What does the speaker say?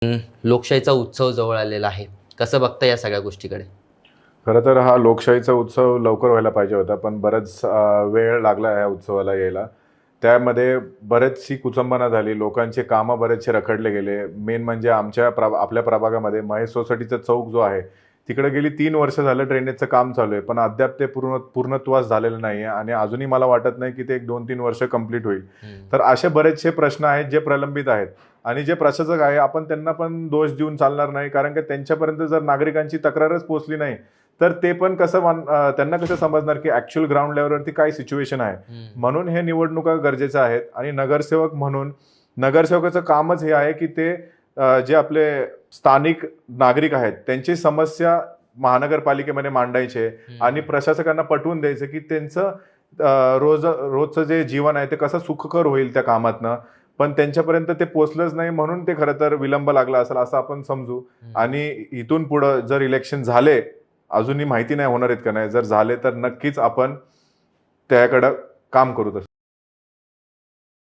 लोकशाहीचा उत्सव जवळ आलेला आहे. कसं बघता या सगळ्या गोष्टीकडे? खरं तर हा लोकशाहीचा उत्सव लवकर व्हायला पाहिजे होता, पण बराच वेळ लागला या उत्सवाला यायला. त्यामध्ये बरेचशी कुचंबना झाली, लोकांचे कामं बरेचसे रखडले गेले. मेन म्हणजे आपल्या प्रभागामध्ये महेश सोसायटीचा चौक जो आहे, तिकडे गेली 3 वर्ष झालं ड्रेनेजचं काम चालू आहे. पण अद्याप ते पूर्णत्वास झालेलं नाही आहे आणि अजूनही मला वाटत नाही की ते 1-2-3 वर्ष कंप्लीट होईल. तर असे बरेचसे प्रश्न आहेत जे प्रलंबित आहेत आणि जे प्रशासक आहे आपण त्यांना पण दोष देऊन चालणार नाही, कारण की त्यांच्यापर्यंत जर नागरिकांची तक्रारच पोहोचली नाही, तर ते पण त्यांना कसं समजणार की ॲक्च्युअल ग्राउंड लेवलवरती काय सिच्युएशन आहे. म्हणून हे निवडणुका गरजेच्या आहेत आणि नगरसेवक म्हणून नगरसेवकाचं कामच हे आहे की ते जे आपले स्थानिक नागरिक आहेत त्यांची समस्या महानगरपालिकेमध्ये मांडायचे आणि प्रशासकांना पटवून द्यायचं की त्यांचं रोजचं जे जीवन आहे ते कसं सुखकर होईल त्या कामातनं. पण त्यांच्यापर्यंत ते पोचलंच नाही, म्हणून ते खरं तर विलंब लागला असेल असं आपण समजू. आणि इथून पुढं जर इलेक्शन झाले, अजूनही माहिती नाही होणार आहेत का नाही, जर झाले तर नक्कीच आपण त्याकडं काम करू.